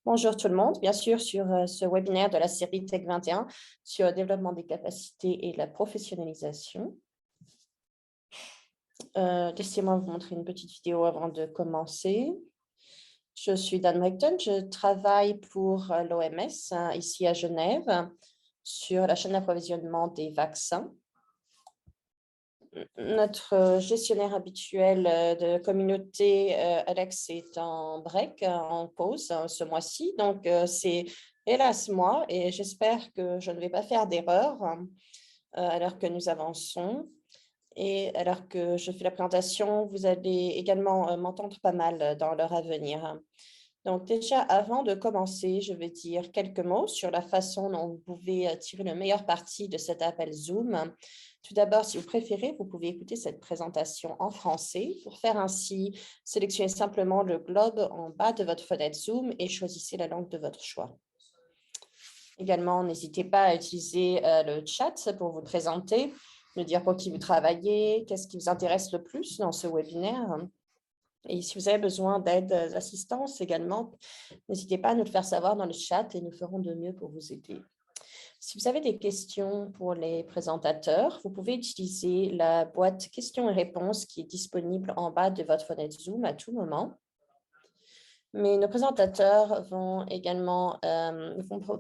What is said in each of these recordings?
Bonjour tout le monde, bien sûr sur ce webinaire de la série Tech 21 sur le développement des capacités et la professionnalisation. Laissez-moi vous montrer une petite vidéo avant de commencer. Je suis Dan Recton, je travaille pour l'OMS ici à Genève sur la chaîne d'approvisionnement des vaccins. Notre gestionnaire habituel de communauté, Alex, est en break, en pause ce mois-ci. Donc, c'est hélas moi et j'espère que je ne vais pas faire d'erreur alors que nous avançons. Et alors que je fais la présentation, vous allez également m'entendre pas mal dans l'heure à venir. Donc déjà, avant de commencer, je vais dire quelques mots sur la façon dont vous pouvez tirer le meilleur parti de cet appel Zoom. Tout d'abord, si vous préférez, vous pouvez écouter cette présentation en français. Pour faire ainsi, sélectionnez simplement le globe en bas de votre fenêtre Zoom et choisissez la langue de votre choix. Également, n'hésitez pas à utiliser le chat pour vous présenter, nous dire pour qui vous travaillez, qu'est-ce qui vous intéresse le plus dans ce webinaire. Et si vous avez besoin d'aide, d'assistance également, n'hésitez pas à nous le faire savoir dans le chat et nous ferons de mieux pour vous aider. Si vous avez des questions pour les présentateurs, vous pouvez utiliser la boîte questions et réponses qui est disponible en bas de votre fenêtre Zoom à tout moment. Mais nos présentateurs vont également,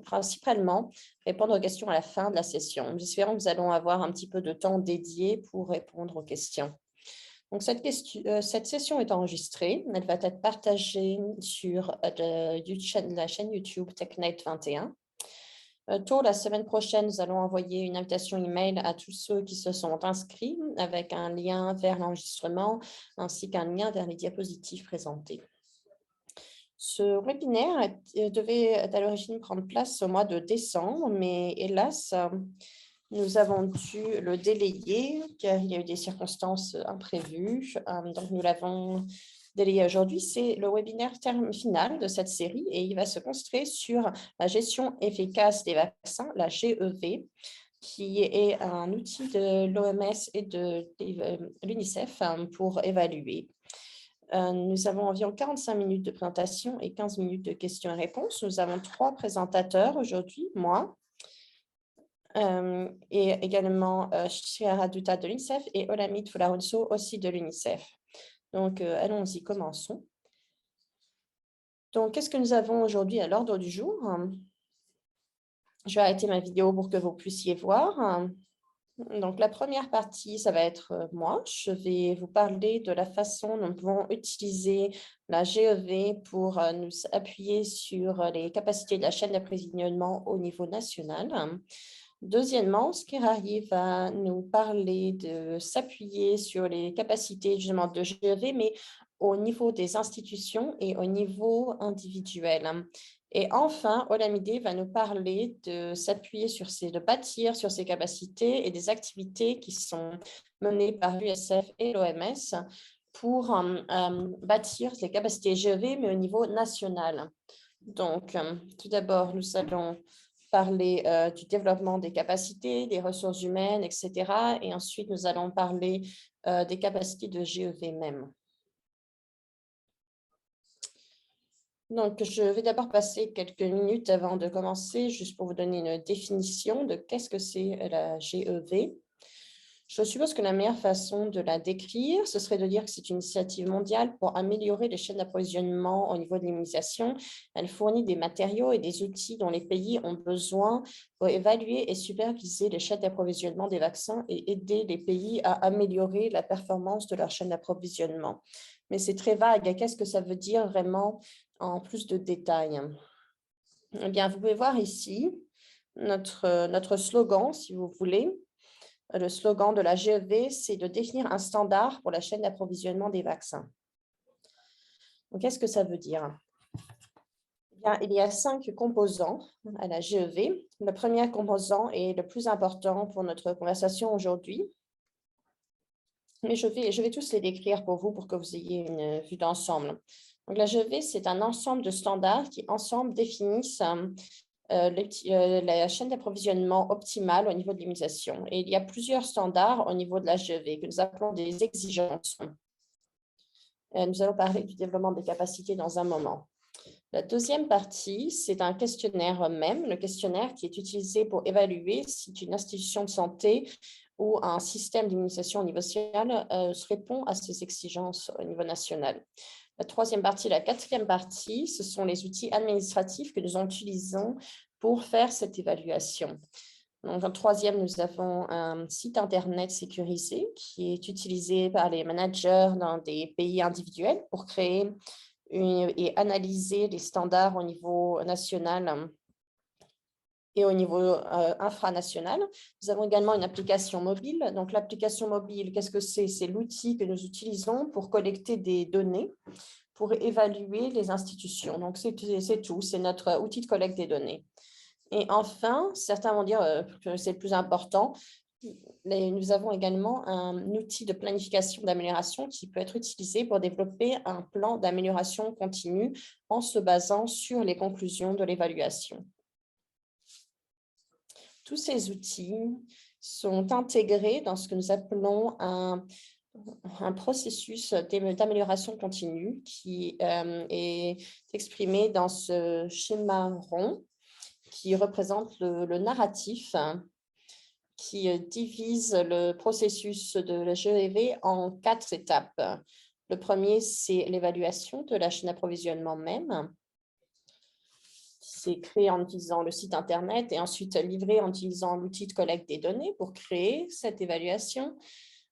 principalement répondre aux questions à la fin de la session. Nous espérons que nous allons avoir un petit peu de temps dédié pour répondre aux questions. Donc, cette session est enregistrée. Elle va être partagée sur la chaîne YouTube TechNet 21. Tôt la semaine prochaine, nous allons envoyer une invitation email à tous ceux qui se sont inscrits avec un lien vers l'enregistrement ainsi qu'un lien vers les diapositives présentées. Ce webinaire devait à l'origine prendre place au mois de décembre, mais hélas, nous avons dû le délayer car il y a eu des circonstances imprévues. Donc, nous l'avons délayé aujourd'hui. C'est le webinaire final de cette série et il va se concentrer sur la gestion efficace des vaccins, la GEV, qui est un outil de l'OMS et de l'UNICEF pour évaluer. Nous avons environ 45 minutes de présentation et 15 minutes de questions et réponses. Nous avons 3 présentateurs aujourd'hui, moi, et également Chiara Dutta de l'UNICEF et Olamide Fularonso aussi de l'UNICEF. Donc, allons-y, commençons. Donc, qu'est-ce que nous avons aujourd'hui à l'ordre du jour? Je vais arrêter ma vidéo pour que vous puissiez voir. Donc, la première partie, ça va être moi. Je vais vous parler de la façon dont nous pouvons utiliser la GEV pour nous appuyer sur les capacités de la chaîne d'approvisionnement au niveau national. Deuxièmement, Skirari va nous parler de s'appuyer sur les capacités justement de GEV, mais au niveau des institutions et au niveau individuel. Et enfin, Olamide va nous parler de s'appuyer de bâtir sur ces capacités et des activités qui sont menées par l'USF et l'OMS pour bâtir les capacités GEV, mais au niveau national. Donc, tout d'abord, nous allons parler du développement des capacités, des ressources humaines, etc. Et ensuite, nous allons parler des capacités de GEV même. Donc, je vais d'abord passer quelques minutes avant de commencer, juste pour vous donner une définition de qu'est-ce que c'est la GEV. Je suppose que la meilleure façon de la décrire, ce serait de dire que c'est une initiative mondiale pour améliorer les chaînes d'approvisionnement au niveau de l'immunisation. Elle fournit des matériaux et des outils dont les pays ont besoin pour évaluer et superviser les chaînes d'approvisionnement des vaccins et aider les pays à améliorer la performance de leur chaîne d'approvisionnement. Mais c'est très vague. Qu'est-ce que ça veut dire vraiment en plus de détails? Eh bien, vous pouvez voir ici notre slogan, si vous voulez. Le slogan de la GEV, c'est de définir un standard pour la chaîne d'approvisionnement des vaccins. Donc, qu'est-ce que ça veut dire? Eh bien, il y a 5 composants à la GEV. Le premier composant est le plus important pour notre conversation aujourd'hui. Mais je vais tous les décrire pour vous pour que vous ayez une vue d'ensemble. Donc, la GEV, c'est un ensemble de standards qui, ensemble, définissent la chaîne d'approvisionnement optimale au niveau de l'immunisation. Et il y a plusieurs standards au niveau de la GEV que nous appelons des exigences. Nous allons parler du développement des capacités dans un moment. La deuxième partie, c'est un questionnaire même, le questionnaire qui est utilisé pour évaluer si une institution de santé ou un système d'immunisation au niveau national répond à ces exigences au niveau national. La troisième partie, la quatrième partie, ce sont les outils administratifs que nous utilisons pour faire cette évaluation. Donc, en troisième, nous avons un site Internet sécurisé qui est utilisé par les managers dans des pays individuels pour créer et analyser les standards au niveau national et au niveau infranational. Nous avons également une application mobile. Donc, l'application mobile, qu'est-ce que c'est? C'est l'outil que nous utilisons pour collecter des données, pour évaluer les institutions. Donc, c'est tout, c'est notre outil de collecte des données. Et enfin, certains vont dire que c'est le plus important, nous avons également un outil de planification d'amélioration qui peut être utilisé pour développer un plan d'amélioration continue en se basant sur les conclusions de l'évaluation. Tous ces outils sont intégrés dans ce que nous appelons un processus d'amélioration continue qui est exprimé dans ce schéma rond qui représente le narratif qui divise le processus de la GEV en 4 étapes. Le premier, c'est l'évaluation de la chaîne d'approvisionnement même. C'est créé en utilisant le site Internet et ensuite livré en utilisant l'outil de collecte des données pour créer cette évaluation.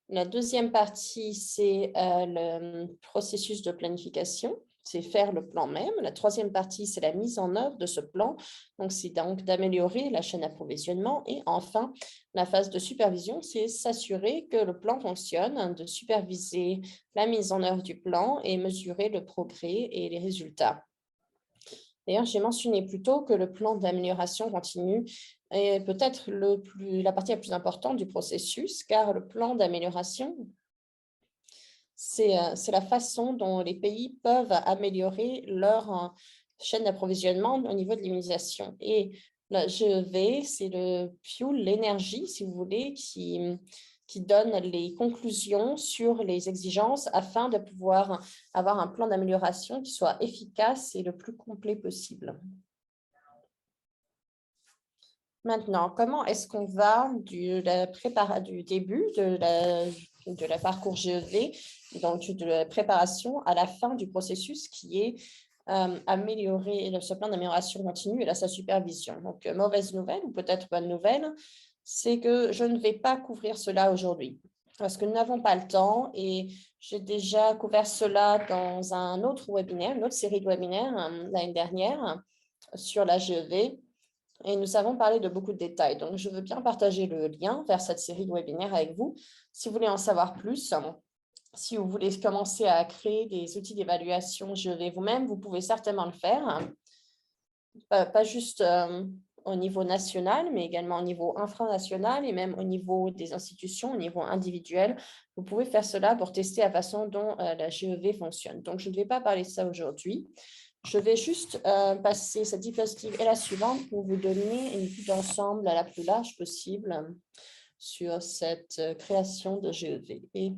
La deuxième partie, c'est le processus de planification. C'est faire le plan même. La troisième partie, c'est la mise en œuvre de ce plan. Donc, c'est donc d'améliorer la chaîne d'approvisionnement. Et enfin, la phase de supervision, c'est s'assurer que le plan fonctionne, de superviser la mise en œuvre du plan et mesurer le progrès et les résultats. D'ailleurs, j'ai mentionné plus tôt que le plan d'amélioration continue est peut-être la partie la plus importante du processus, car le plan d'amélioration, c'est la façon dont les pays peuvent améliorer leur chaîne d'approvisionnement au niveau de l'immunisation. Et la GEV, c'est le fuel, l'énergie, si vous voulez, qui donne les conclusions sur les exigences afin de pouvoir avoir un plan d'amélioration qui soit efficace et le plus complet possible. Maintenant, comment est-ce qu'on va du début de la parcours GEV, donc de la préparation à la fin du processus qui est améliorer ce plan d'amélioration continue et là, sa supervision. Donc, mauvaise nouvelle ou peut-être bonne nouvelle, c'est que je ne vais pas couvrir cela aujourd'hui parce que nous n'avons pas le temps et j'ai déjà couvert cela dans un autre webinaire, une autre série de webinaires l'année dernière sur la GEV. Et nous avons parlé de beaucoup de détails. Donc, je veux bien partager le lien vers cette série de webinaires avec vous. Si vous voulez en savoir plus, si vous voulez commencer à créer des outils d'évaluation GEV vous-même, vous pouvez certainement le faire. Pas juste au niveau national, mais également au niveau infranational et même au niveau des institutions, au niveau individuel. Vous pouvez faire cela pour tester la façon dont la GEV fonctionne. Donc, je ne vais pas parler de ça aujourd'hui. Je vais juste passer cette diapositive et la suivante pour vous donner une vue d'ensemble la plus large possible sur cette création de GEV. Et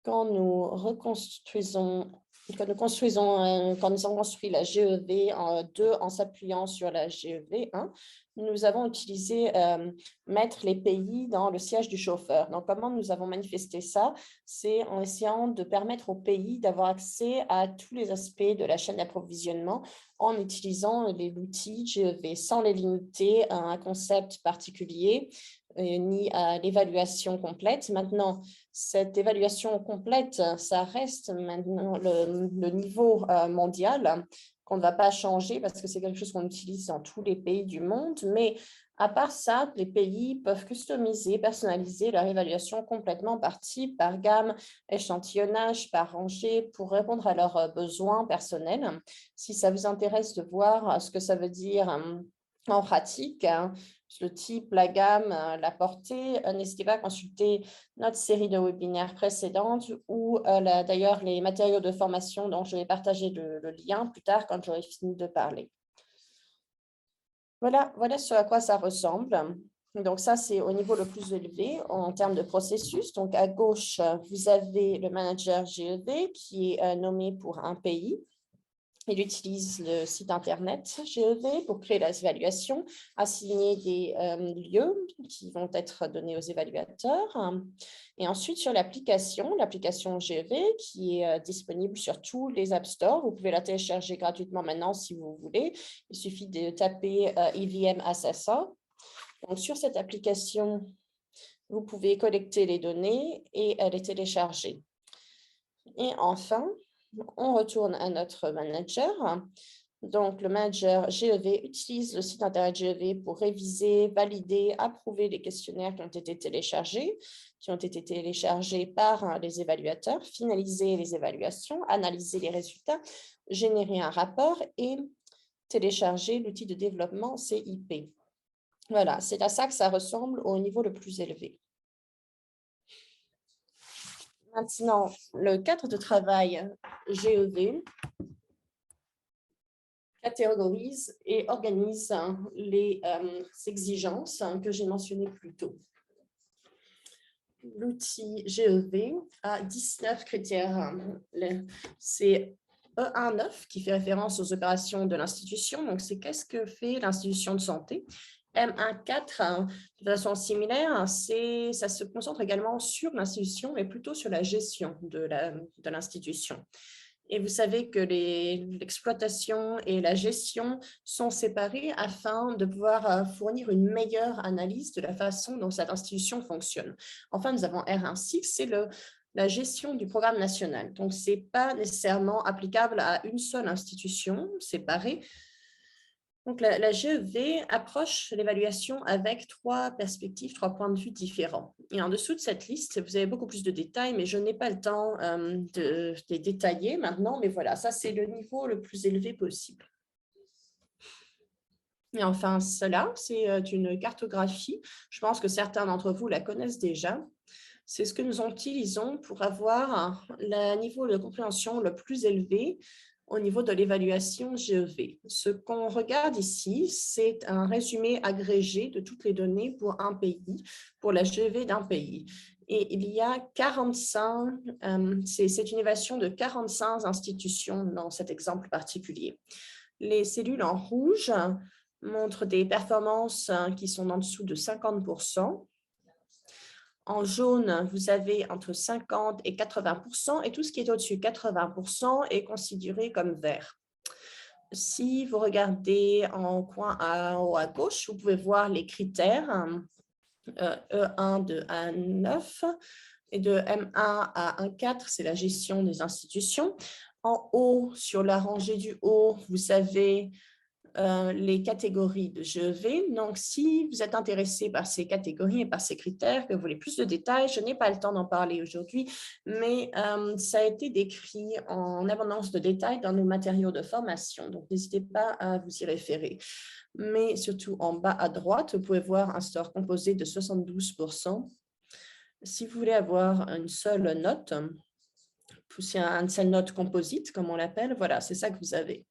quand nous reconstruisons, quand nous avons construit la GEV 2 en s'appuyant sur la GEV 1, nous avons utilisé mettre les pays dans le siège du chauffeur. Donc, comment nous avons manifesté ça? C'est en essayant de permettre aux pays d'avoir accès à tous les aspects de la chaîne d'approvisionnement en utilisant l'outil GEV sans les limiter à un concept particulier ni à l'évaluation complète. Maintenant, cette évaluation complète, ça reste maintenant le niveau mondial qu'on ne va pas changer parce que c'est quelque chose qu'on utilise dans tous les pays du monde. Mais à part ça, les pays peuvent customiser, personnaliser leur évaluation complètement par type, par gamme, échantillonnage, par rangée pour répondre à leurs besoins personnels. Si ça vous intéresse de voir ce que ça veut dire en pratique, le type, la gamme, la portée, n'hésitez pas à consulter notre série de webinaires précédentes ou d'ailleurs les matériaux de formation dont je vais partager le lien plus tard quand j'aurai fini de parler. Voilà sur à quoi ça ressemble. Donc ça, c'est au niveau le plus élevé en termes de processus. Donc à gauche, vous avez le manager GEV qui est nommé pour un pays. Il utilise le site internet GEV pour créer les évaluations, assigner des lieux qui vont être donnés aux évaluateurs. Et ensuite, sur l'application GEV qui est disponible sur tous les App Store. Vous pouvez la télécharger gratuitement maintenant si vous voulez. Il suffit de taper EVM Assessor. Donc, sur cette application, vous pouvez collecter les données et les télécharger. Et enfin, on retourne à notre manager. Donc, le manager GEV utilise le site internet GEV pour réviser, valider, approuver les questionnaires qui ont été téléchargés par les évaluateurs, finaliser les évaluations, analyser les résultats, générer un rapport et télécharger l'outil de développement CIP. Voilà, c'est à ça que ça ressemble au niveau le plus élevé. Maintenant, le cadre de travail GEV catégorise et organise les exigences que j'ai mentionnées plus tôt. L'outil GEV a 19 critères. C'est E19 qui fait référence aux opérations de l'institution. Donc, c'est qu'est-ce que fait l'institution de santé. M14, de façon similaire, ça se concentre également sur l'institution, mais plutôt sur la gestion de l'institution. Et vous savez que l'exploitation et la gestion sont séparées afin de pouvoir fournir une meilleure analyse de la façon dont cette institution fonctionne. Enfin, nous avons R16, c'est la gestion du programme national. Donc, ce n'est pas nécessairement applicable à une seule institution séparée. Donc, la GEV approche l'évaluation avec 3 perspectives, 3 points de vue différents. Et en dessous de cette liste, vous avez beaucoup plus de détails, mais je n'ai pas le temps de les détailler maintenant. Mais voilà, ça, c'est le niveau le plus élevé possible. Et enfin, cela, c'est une cartographie. Je pense que certains d'entre vous la connaissent déjà. C'est ce que nous utilisons pour avoir le niveau de compréhension le plus élevé au niveau de l'évaluation GEV. Ce qu'on regarde ici, c'est un résumé agrégé de toutes les données pour un pays, pour la GEV d'un pays. Et il y a 45, c'est une évaluation de 45 institutions dans cet exemple particulier. Les cellules en rouge montrent des performances qui sont en dessous de 50%. En jaune, vous avez entre 50 et 80%, et tout ce qui est au-dessus de 80% est considéré comme vert. Si vous regardez en coin en haut à gauche, vous pouvez voir les critères E1 de A9 et de M1 à 1,4, c'est la gestion des institutions. En haut, sur la rangée du haut, vous avez les catégories de GEV. Donc, si vous êtes intéressé par ces catégories et par ces critères, que vous voulez plus de détails, je n'ai pas le temps d'en parler aujourd'hui, mais ça a été décrit en abondance de détails dans nos matériaux de formation. Donc, n'hésitez pas à vous y référer. Mais surtout, en bas à droite, vous pouvez voir un score composé de 72%. Si vous voulez avoir une seule note, c'est une seule note composite, comme on l'appelle, voilà, c'est ça que vous avez.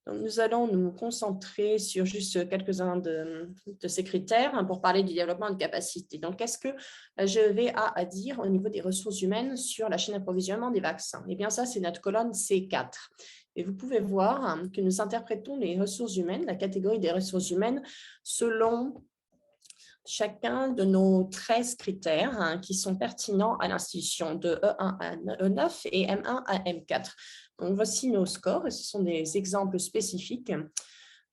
Donc, nous allons nous concentrer sur juste quelques-uns de ces critères pour parler du développement de capacité. Donc, qu'est-ce que la GEV a à dire au niveau des ressources humaines sur la chaîne d'approvisionnement des vaccins? Eh bien, ça, c'est notre colonne C4. Et vous pouvez voir que nous interprétons les ressources humaines, la catégorie des ressources humaines, selon chacun de nos 13 critères qui sont pertinents à l'institution de E1 à E9 et M1 à M4. Donc, voici nos scores et ce sont des exemples spécifiques.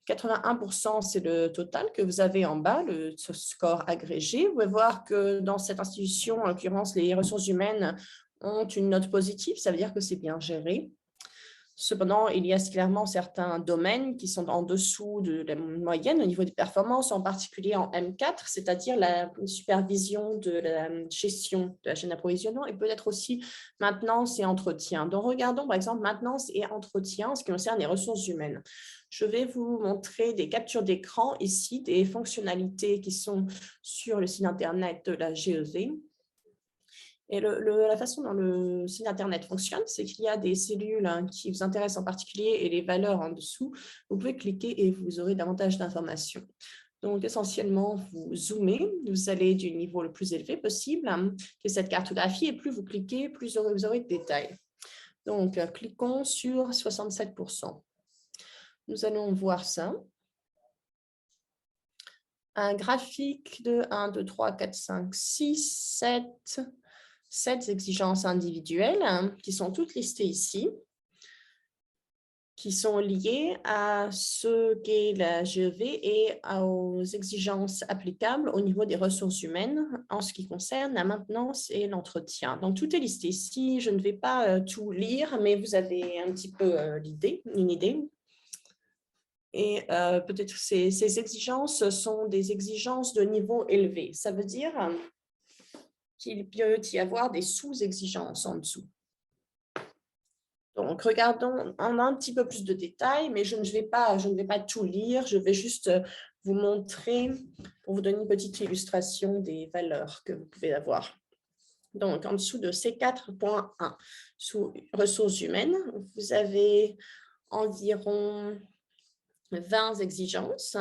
81%, c'est le total que vous avez en bas, le score agrégé. Vous pouvez voir que dans cette institution, en l'occurrence, les ressources humaines ont une note positive, ça veut dire que c'est bien géré. Cependant, il y a clairement certains domaines qui sont en dessous de la moyenne au niveau des performances, en particulier en M4, c'est-à-dire la supervision de la gestion de la chaîne d'approvisionnement et peut-être aussi maintenance et entretien. Donc, regardons par exemple maintenance et entretien en ce qui concerne les ressources humaines. Je vais vous montrer des captures d'écran ici, des fonctionnalités qui sont sur le site internet de la GEV. Et la façon dont le site Internet fonctionne, c'est qu'il y a des cellules qui vous intéressent en particulier et les valeurs en dessous. Vous pouvez cliquer et vous aurez davantage d'informations. Donc, essentiellement, vous zoomez, vous allez du niveau le plus élevé possible, qui est cette cartographie, et plus vous cliquez, plus vous aurez de détails. Donc, cliquons sur 67%. nous allons voir ça. Un graphique de 1, 2, 3, 4, 5, 6, 7 exigences individuelles qui sont toutes listées ici, qui sont liées à ce qu'est la GEV et aux exigences applicables au niveau des ressources humaines en ce qui concerne la maintenance et l'entretien. Donc, tout est listé ici. Je ne vais pas tout lire, mais vous avez un petit peu une idée. Et peut-être ces exigences sont des exigences de niveau élevé. Ça veut dire qu'il peut y avoir des sous-exigences en dessous. Donc, regardons en un petit peu plus de détails, mais je ne vais pas tout lire. Je vais juste vous montrer, pour vous donner une petite illustration des valeurs que vous pouvez avoir. Donc, en dessous de C4.1, sous ressources humaines, vous avez environ 20 exigences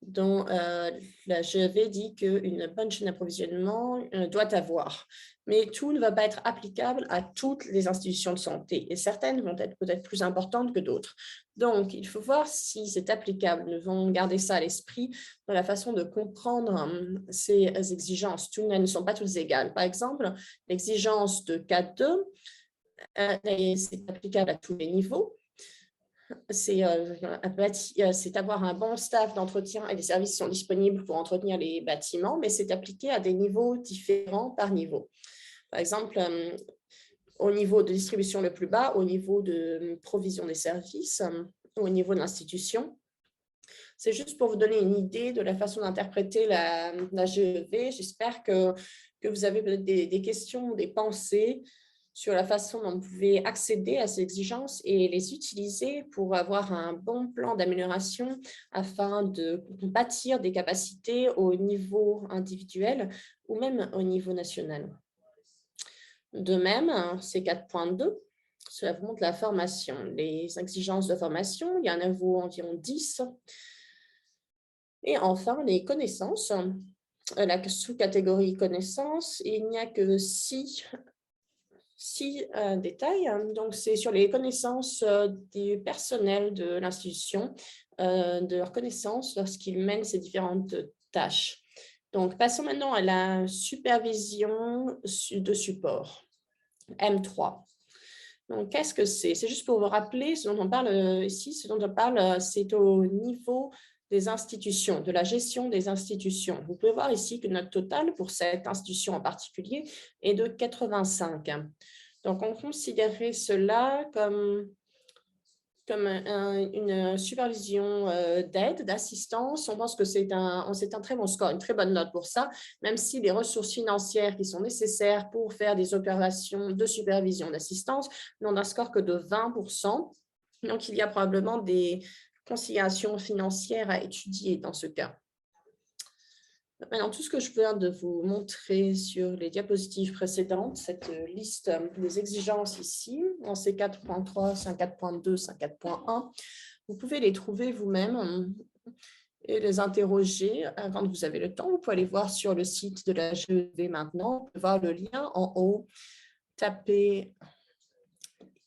dont la GEV dit qu'une bonne chaîne d'approvisionnement doit avoir. Mais tout ne va pas être applicable à toutes les institutions de santé et certaines vont être peut-être plus importantes que d'autres. Donc, il faut voir si c'est applicable. Nous devons garder ça à l'esprit dans la façon de comprendre ces exigences. Toutes ne sont pas toutes égales. Par exemple, l'exigence de 4.2, c'est applicable à tous les niveaux. C'est avoir un bon staff d'entretien et les services sont disponibles pour entretenir les bâtiments, mais c'est appliqué à des niveaux différents par niveau. Par exemple, au niveau de distribution le plus bas, au niveau de provision des services, au niveau de l'institution. C'est juste pour vous donner une idée de la façon d'interpréter la GEV. J'espère que vous avez peut-être des questions, des pensées sur la façon dont vous pouvez accéder à ces exigences et les utiliser pour avoir un bon plan d'amélioration afin de bâtir des capacités au niveau individuel ou même au niveau national. De même, c'est 4.2, cela vous montre la formation. Les exigences de formation, il y en a environ 10. Et enfin, les connaissances. La sous-catégorie connaissances, il n'y a que 6 détails. Donc, c'est sur les connaissances du personnel de l'institution, de leurs connaissances lorsqu'ils mènent ces différentes tâches. Donc, passons maintenant à la supervision de support, M3. Donc, qu'est-ce que c'est? C'est juste pour vous rappeler ce dont on parle ici. Ce dont on parle, c'est au niveau des institutions, de la gestion des institutions. Vous pouvez voir ici que notre total pour cette institution en particulier est de 85. Donc, on considérait cela comme une supervision d'aide, d'assistance. On pense que c'est un très bon score, une très bonne note pour ça, même si les ressources financières qui sont nécessaires pour faire des opérations de supervision, d'assistance, n'ont un score que de 20%. Donc, il y a probablement des considérations financières à étudier dans ce cas. Maintenant, tout ce que je viens de vous montrer sur les diapositives précédentes, cette liste des exigences ici, en C4.3, C4.2, C4.1, vous pouvez les trouver vous-même et les interroger quand vous avez le temps. Vous pouvez aller voir sur le site de la GEV maintenant, vous pouvez voir le lien en haut, tapez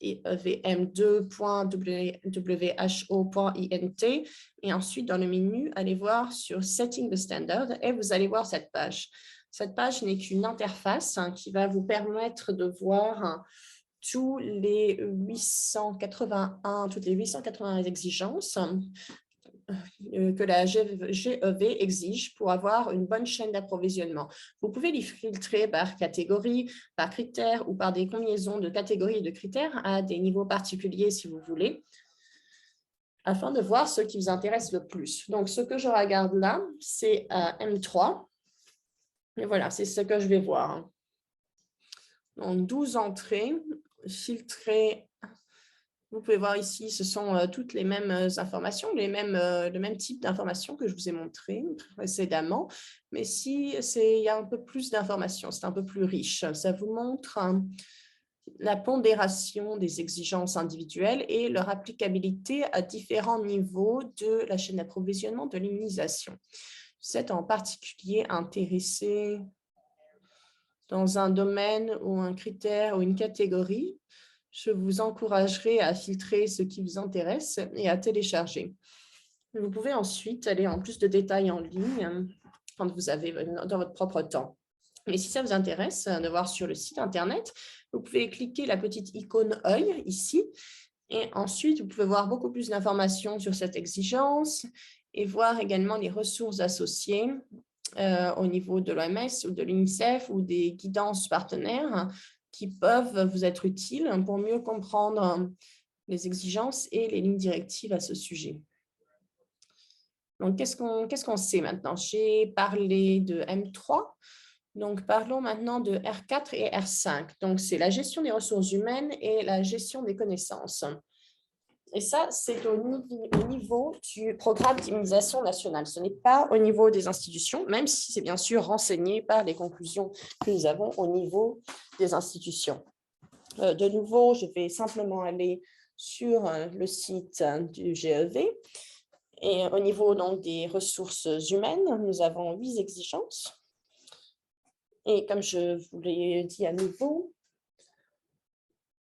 vm2.who.int et ensuite dans le menu, allez voir sur Setting the Standard et vous allez voir cette page. Cette page n'est qu'une interface qui va vous permettre de voir toutes les 880 exigences que la GEV exige pour avoir une bonne chaîne d'approvisionnement. Vous pouvez les filtrer par catégorie, par critères ou par des combinaisons de catégories et de critères à des niveaux particuliers si vous voulez, afin de voir ce qui vous intéresse le plus. Donc, ce que je regarde là, c'est M3. Et voilà, c'est ce que je vais voir. Donc, 12 entrées, filtrées. Vous pouvez voir ici, ce sont toutes les mêmes informations, le même type d'informations que je vous ai montré précédemment. Mais il y a un peu plus d'informations, c'est un peu plus riche. Ça vous montre la pondération des exigences individuelles et leur applicabilité à différents niveaux de la chaîne d'approvisionnement de l'immunisation. Vous êtes en particulier intéressé dans un domaine ou un critère ou une catégorie, je vous encouragerai à filtrer ce qui vous intéresse et à télécharger. Vous pouvez ensuite aller en plus de détails en ligne quand vous avez dans votre propre temps. Mais si ça vous intéresse de voir sur le site Internet, vous pouvez cliquer la petite icône œil ici. Et ensuite, vous pouvez voir beaucoup plus d'informations sur cette exigence et voir également les ressources associées au niveau de l'OMS ou de l'UNICEF ou des guidances partenaires qui peuvent vous être utiles pour mieux comprendre les exigences et les lignes directives à ce sujet. Donc, qu'est-ce qu'on sait maintenant? J'ai parlé de M3. Donc, parlons maintenant de R4 et R5. Donc, c'est la gestion des ressources humaines et la gestion des connaissances. Et ça, c'est au niveau du programme d'immunisation nationale. Ce n'est pas au niveau des institutions, même si c'est bien sûr renseigné par les conclusions que nous avons au niveau des institutions. De nouveau, je vais simplement aller sur le site du GEV. Et au niveau donc, des ressources humaines, nous avons 8 exigences. Et comme je vous l'ai dit à nouveau,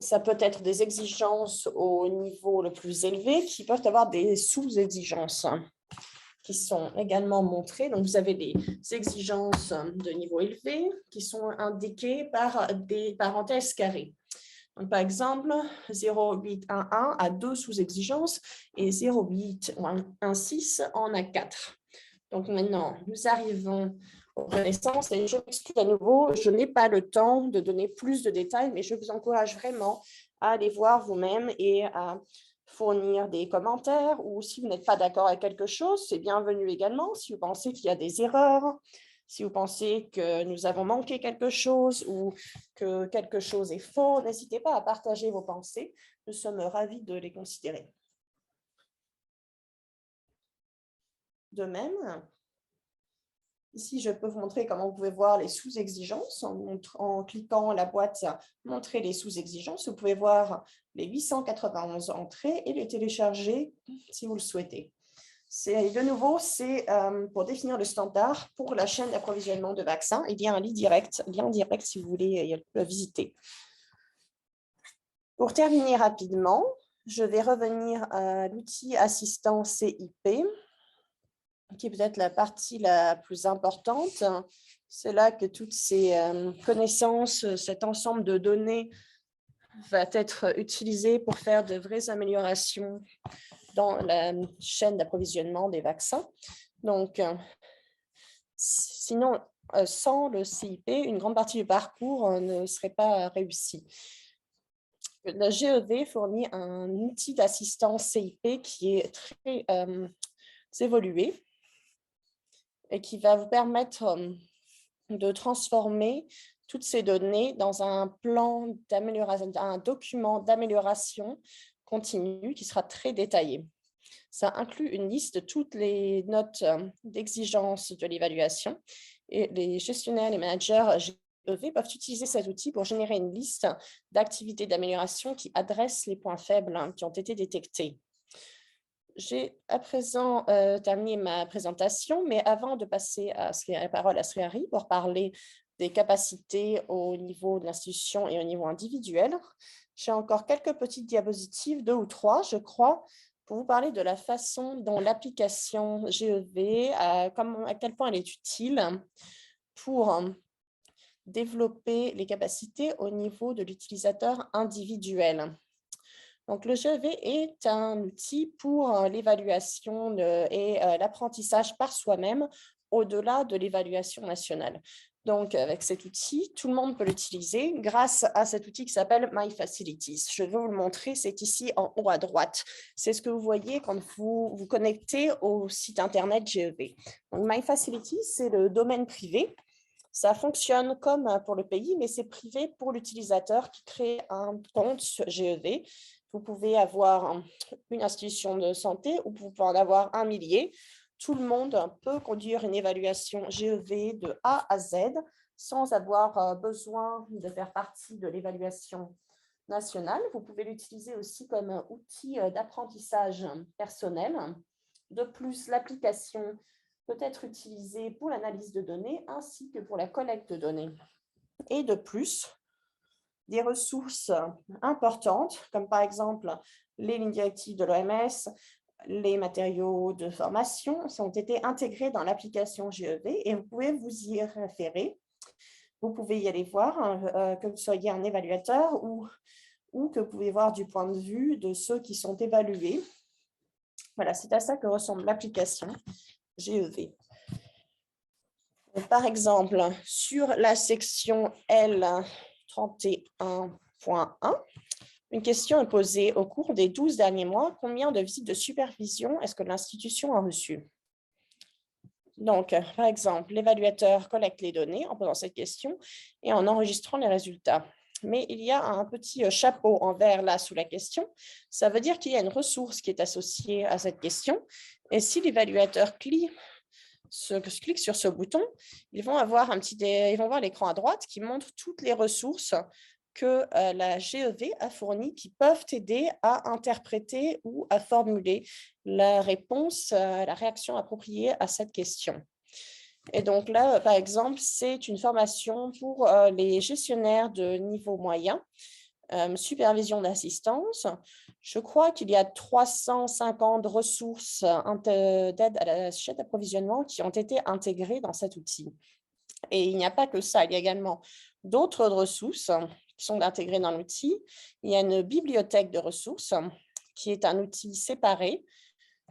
ça peut être des exigences au niveau le plus élevé qui peuvent avoir des sous-exigences qui sont également montrées. Donc, vous avez des exigences de niveau élevé qui sont indiquées par des parenthèses carrées. Donc, par exemple, 0,811 a 2 sous-exigences et 0,816 en a 4. Donc, maintenant, nous arrivons aux connaissances et je m'excuse à nouveau, je n'ai pas le temps de donner plus de détails, mais je vous encourage vraiment à aller voir vous-même et à fournir des commentaires ou si vous n'êtes pas d'accord avec quelque chose, c'est bienvenu également. Si vous pensez qu'il y a des erreurs, si vous pensez que nous avons manqué quelque chose ou que quelque chose est faux, n'hésitez pas à partager vos pensées. Nous sommes ravis de les considérer. De même, ici, je peux vous montrer comment vous pouvez voir les sous-exigences en cliquant la boîte « Montrer les sous-exigences ». Vous pouvez voir les 891 entrées et les télécharger si vous le souhaitez. De nouveau, c'est pour définir le standard pour la chaîne d'approvisionnement de vaccins. Il y a un lien direct si vous voulez le visiter. Pour terminer rapidement, je vais revenir à l'outil assistant CIP, qui est peut-être la partie la plus importante. C'est là que toutes ces connaissances, cet ensemble de données va être utilisé pour faire de vraies améliorations dans la chaîne d'approvisionnement des vaccins. Donc, sinon, sans le CIP, une grande partie du parcours ne serait pas réussi. La GEV fournit un outil d'assistance CIP qui est très évolué et qui va vous permettre de transformer toutes ces données dans un plan d'amélioration, un document d'amélioration continue qui sera très détaillé. Ça inclut une liste de toutes les notes d'exigence de l'évaluation et les gestionnaires, les managers GEV peuvent utiliser cet outil pour générer une liste d'activités d'amélioration qui adressent les points faibles qui ont été détectés. J'ai à présent terminé ma présentation, mais avant de passer la parole à Sriari pour parler des capacités au niveau de l'institution et au niveau individuel, j'ai encore quelques petites diapositives, 2 ou 3, je crois, pour vous parler de la façon dont l'application GEV, à quel point elle est utile pour développer les capacités au niveau de l'utilisateur individuel. Donc, le GEV est un outil pour l'évaluation et l'apprentissage par soi-même au-delà de l'évaluation nationale. Donc, avec cet outil, tout le monde peut l'utiliser grâce à cet outil qui s'appelle My Facilities. Je vais vous le montrer, c'est ici en haut à droite. C'est ce que vous voyez quand vous vous connectez au site Internet GEV. Donc, My Facilities, c'est le domaine privé. Ça fonctionne comme pour le pays, mais c'est privé pour l'utilisateur qui crée un compte GEV. Vous pouvez avoir une institution de santé ou vous pouvez en avoir un millier. Tout le monde peut conduire une évaluation GEV de A à Z sans avoir besoin de faire partie de l'évaluation nationale. Vous pouvez l'utiliser aussi comme un outil d'apprentissage personnel. De plus, l'application peut être utilisée pour l'analyse de données ainsi que pour la collecte de données. Et de plus, des ressources importantes, comme par exemple les lignes directives de l'OMS, les matériaux de formation ont été intégrés dans l'application GEV et vous pouvez vous y référer. Vous pouvez y aller voir, que vous soyez un évaluateur ou que vous pouvez voir du point de vue de ceux qui sont évalués. Voilà, c'est à ça que ressemble l'application GEV. Par exemple, sur la section L31.1, une question est posée au cours des 12 derniers mois. Combien de visites de supervision est-ce que l'institution a reçues? Donc, par exemple, l'évaluateur collecte les données en posant cette question et en enregistrant les résultats. Mais il y a un petit chapeau en vert là sous la question. Ça veut dire qu'il y a une ressource qui est associée à cette question. Et si l'évaluateur clique sur ce bouton, ils vont voir l'écran à droite qui montre toutes les ressources que la GEV a fournies qui peuvent aider à interpréter ou à formuler la réponse, la réaction appropriée à cette question. Et donc là, par exemple, c'est une formation pour les gestionnaires de niveau moyen, supervision d'assistance. Je crois qu'il y a 350 ressources d'aide à la chaîne d'approvisionnement qui ont été intégrées dans cet outil. Et il n'y a pas que ça, il y a également d'autres ressources qui sont intégrées dans l'outil. Il y a une bibliothèque de ressources qui est un outil séparé,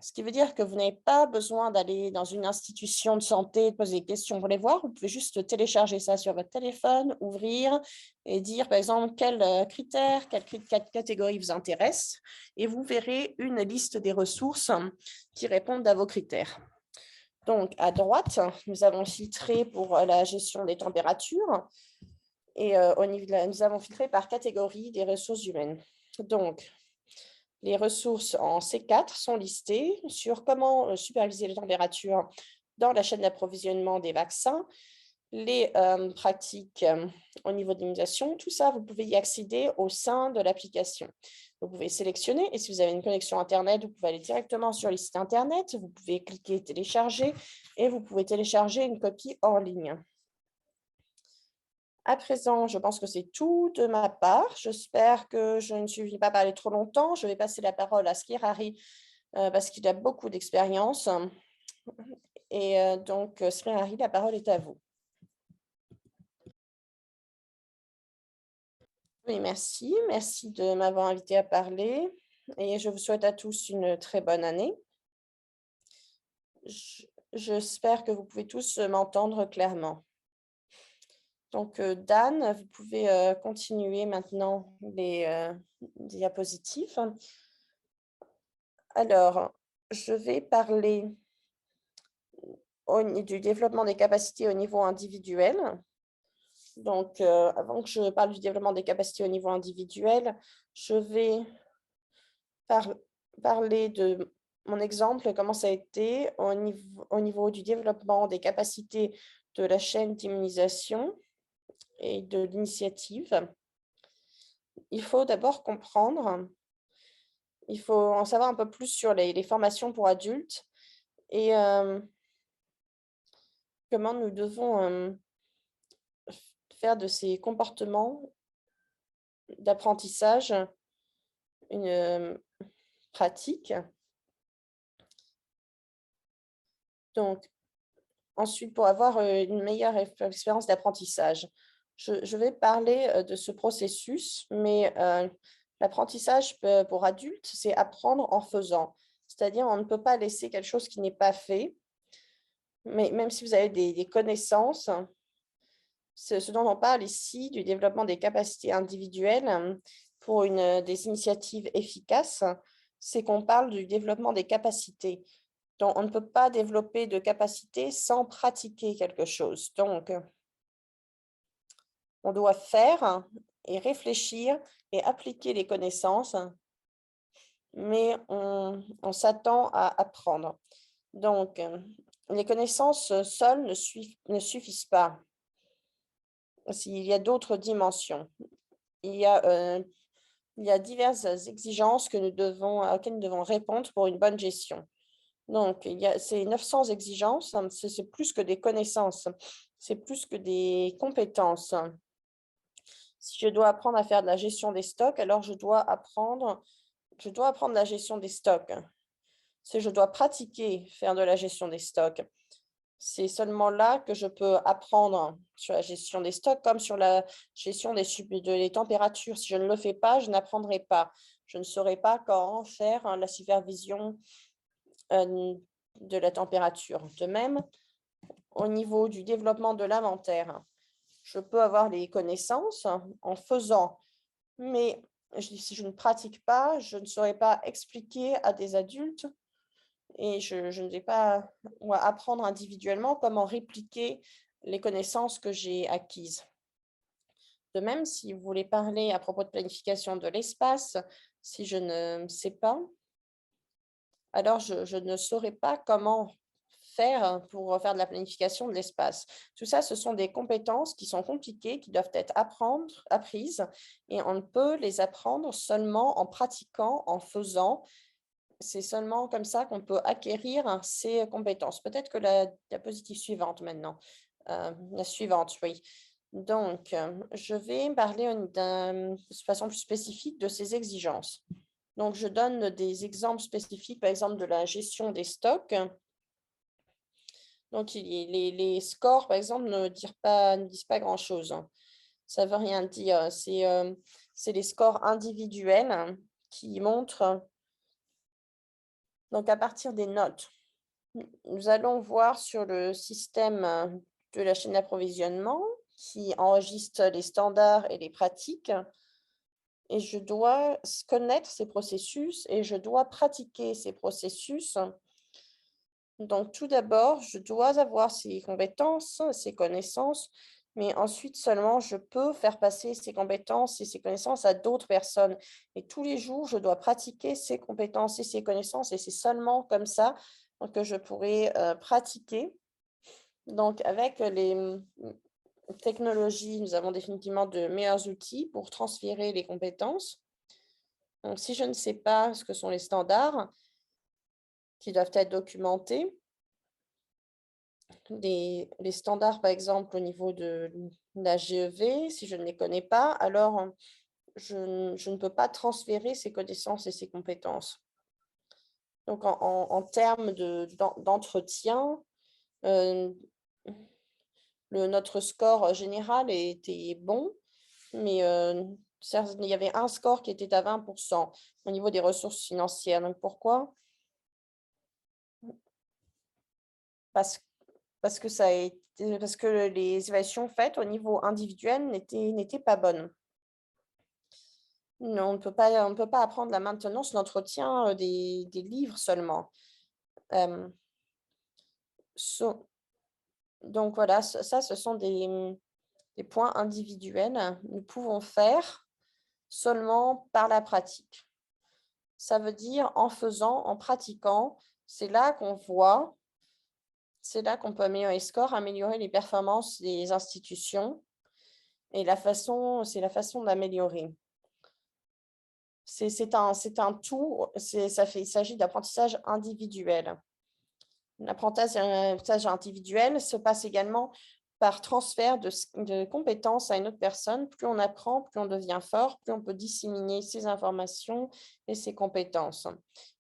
ce qui veut dire que vous n'avez pas besoin d'aller dans une institution de santé, de poser des questions pour les voir. Vous pouvez juste télécharger ça sur votre téléphone, ouvrir et dire, par exemple, quels critères, quelle catégorie vous intéresse. Et vous verrez une liste des ressources qui répondent à vos critères. Donc, à droite, nous avons filtré pour la gestion des températures et nous avons filtré par catégorie des ressources humaines. Donc, les ressources en C4 sont listées sur comment superviser les températures dans la chaîne d'approvisionnement des vaccins, les pratiques au niveau de l'immunisation. Tout ça, vous pouvez y accéder au sein de l'application. Vous pouvez sélectionner et si vous avez une connexion Internet, vous pouvez aller directement sur les sites Internet. Vous pouvez cliquer « Télécharger » et vous pouvez télécharger une copie en ligne. À présent, je pense que c'est tout de ma part. J'espère que je ne suis pas parlé trop longtemps. Je vais passer la parole à Srihari parce qu'il a beaucoup d'expérience. Et donc, Srihari, la parole est à vous. Oui, merci. Merci de m'avoir invité à parler. Et je vous souhaite à tous une très bonne année. J'espère que vous pouvez tous m'entendre clairement. Donc, Dan, vous pouvez continuer maintenant les diapositives. Alors, je vais parler du développement des capacités au niveau individuel. Donc, avant que je parle du développement des capacités au niveau individuel, je vais parler de mon exemple, comment ça a été au niveau du développement des capacités de la chaîne d'immunisation et de l'initiative. Il faut d'abord comprendre, il faut en savoir un peu plus sur les formations pour adultes et comment nous devons faire de ces comportements d'apprentissage une pratique. Donc, ensuite, pour avoir une meilleure expérience d'apprentissage, je vais parler de ce processus, mais l'apprentissage pour adultes, c'est apprendre en faisant. C'est-à-dire, on ne peut pas laisser quelque chose qui n'est pas fait, mais même si vous avez des connaissances, ce dont on parle ici, du développement des capacités individuelles pour des initiatives efficaces, c'est qu'on parle du développement des capacités. Donc, on ne peut pas développer de capacités sans pratiquer quelque chose. Donc, on doit faire et réfléchir et appliquer les connaissances, mais on s'attend à apprendre. Donc, les connaissances seules ne suffisent pas. Il y a d'autres dimensions. Il y a diverses exigences auxquelles nous devons répondre pour une bonne gestion. Donc, ces 900 exigences, c'est plus que des connaissances, c'est plus que des compétences. Si je dois apprendre à faire de la gestion des stocks, alors je dois apprendre la gestion des stocks. Si je dois pratiquer faire de la gestion des stocks, c'est seulement là que je peux apprendre sur la gestion des stocks comme sur la gestion des températures. Si je ne le fais pas, je n'apprendrai pas. Je ne saurai pas quand faire la supervision de la température. De même, au niveau du développement de l'inventaire, je peux avoir les connaissances en faisant, mais si je ne pratique pas, je ne saurais pas expliquer à des adultes et je ne vais pas apprendre individuellement comment répliquer les connaissances que j'ai acquises. De même, si vous voulez parler à propos de planification de l'espace, si je ne sais pas, alors je ne saurais pas comment faire pour faire de la planification de l'espace. Tout ça, ce sont des compétences qui sont compliquées, qui doivent être apprises, et on ne peut les apprendre seulement en pratiquant, en faisant. C'est seulement comme ça qu'on peut acquérir ces compétences. Peut-être que la diapositive suivante maintenant. La suivante, oui. Donc, je vais parler de façon plus spécifique de ces exigences. Donc, je donne des exemples spécifiques, par exemple, de la gestion des stocks. Donc, les scores, par exemple, ne disent pas grand-chose. Ça ne veut rien dire. C'est les scores individuels qui montrent, donc à partir des notes. Nous allons voir sur le système de la chaîne d'approvisionnement qui enregistre les standards et les pratiques. Et je dois connaître ces processus et je dois pratiquer ces processus. Donc, tout d'abord, je dois avoir ces compétences, ces connaissances, mais ensuite seulement je peux faire passer ces compétences et ces connaissances à d'autres personnes. Et tous les jours, je dois pratiquer ces compétences et ces connaissances, et c'est seulement comme ça que je pourrai pratiquer. Donc, avec les technologies, nous avons définitivement de meilleurs outils pour transférer les compétences. Donc, si je ne sais pas ce que sont les standards qui doivent être documentés, les standards, par exemple, au niveau de la GEV, si je ne les connais pas, alors je ne peux pas transférer ces connaissances et ces compétences. Donc, en termes d'entretien, notre score général était bon, mais il y avait un score qui était à 20% au niveau des ressources financières. Donc, pourquoi? Parce parce que parce que les évaluations faites au niveau individuel n'étaient pas bonnes. Non, on ne peut pas apprendre la maintenance, l'entretien, des livres seulement. Hem, so donc voilà, ce sont des points individuels. Nous pouvons faire seulement par la pratique. Ça veut dire en faisant, en pratiquant, c'est là qu'on voit, c'est là qu'on peut améliorer les scores, améliorer les performances des institutions et c'est la façon d'améliorer. C'est un tout, il s'agit d'apprentissage individuel. L'apprentissage individuel se passe également par transfert de compétences à une autre personne. Plus on apprend, plus on devient fort, plus on peut disséminer ses informations et ses compétences.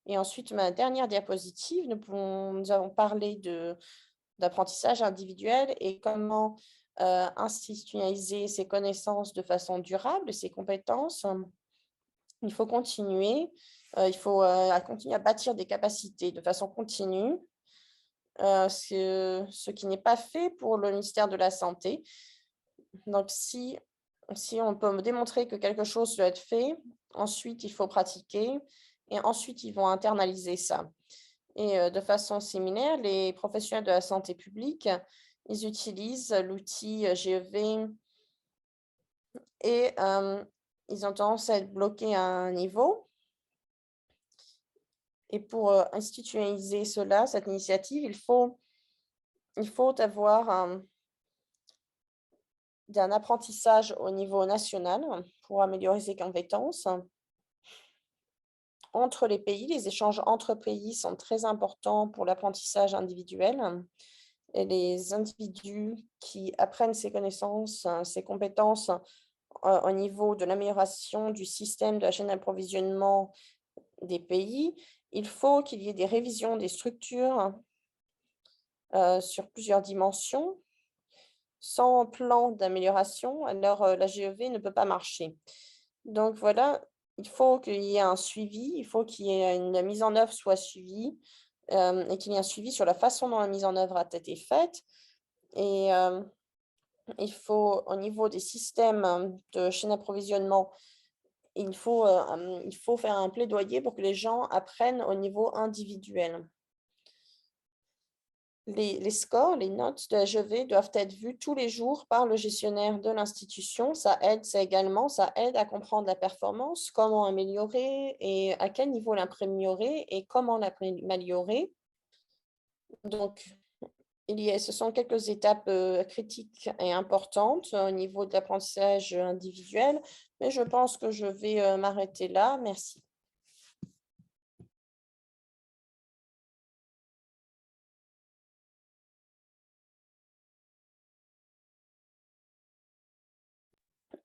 Et ensuite, ma dernière diapositive, nous avons parlé d'apprentissage individuel et comment institutionnaliser ses connaissances de façon durable, ses compétences. Il faut continuer, continuer à bâtir des capacités de façon continue, ce qui n'est pas fait pour le ministère de la santé. Donc si on peut me démontrer que quelque chose doit être fait, ensuite il faut pratiquer et ensuite ils vont internaliser ça. Et de façon similaire, les professionnels de la santé publique, ils utilisent l'outil GEV et ils ont tendance à être bloqués à un niveau. Et pour institutionnaliser cela, cette initiative, il faut avoir un apprentissage au niveau national pour améliorer ses compétences. Entre les pays, les échanges entre pays sont très importants pour l'apprentissage individuel. Et les individus qui apprennent ces connaissances, ces compétences au niveau de l'amélioration du système de la chaîne d'approvisionnement des pays, il faut qu'il y ait des révisions des structures sur plusieurs dimensions. Sans plan d'amélioration, alors la GEV ne peut pas marcher. Donc voilà, il faut qu'il y ait un suivi, il faut qu'il y ait la mise en œuvre soit suivie et qu'il y ait un suivi sur la façon dont la mise en œuvre a été faite. Et il faut, au niveau des systèmes de chaîne d'approvisionnement, il faut faire un plaidoyer pour que les gens apprennent au niveau individuel. Les scores, les notes de la GEV doivent être vues tous les jours par le gestionnaire de l'institution. Ça aide à comprendre la performance, comment améliorer et à quel niveau l'améliorer et comment l'améliorer. Donc, ce sont quelques étapes critiques et importantes au niveau de l'apprentissage individuel, mais je pense que je vais m'arrêter là. Merci.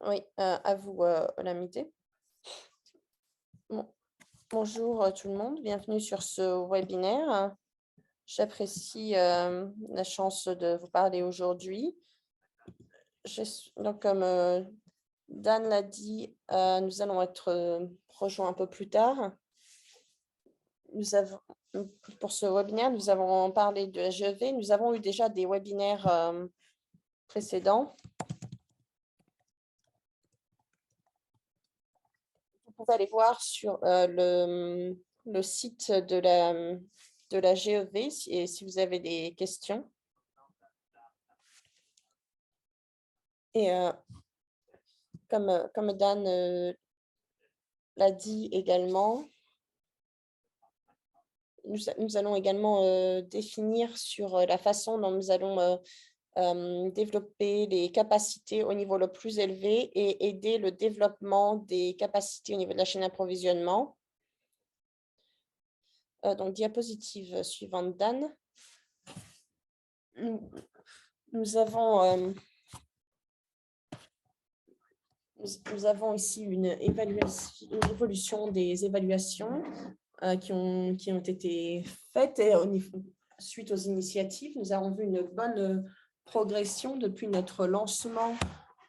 Oui, à vous, Olamide. Bonjour tout le monde, bienvenue sur ce webinaire. J'apprécie la chance de vous parler aujourd'hui. Donc, comme Dan l'a dit, nous allons être rejoints un peu plus tard. Pour ce webinaire, nous avons parlé de la GEV. Nous avons eu déjà des webinaires précédents. Vous pouvez aller voir sur le site de la GEV si vous avez des questions. Et comme Dan l'a dit également, nous allons également définir sur la façon dont nous allons développer les capacités au niveau le plus élevé et aider le développement des capacités au niveau de la chaîne d'approvisionnement. Donc, diapositive suivante, Dan. Nous avons ici une évolution des évaluations qui ont été faites et suite aux initiatives. Nous avons vu une bonne progression depuis notre lancement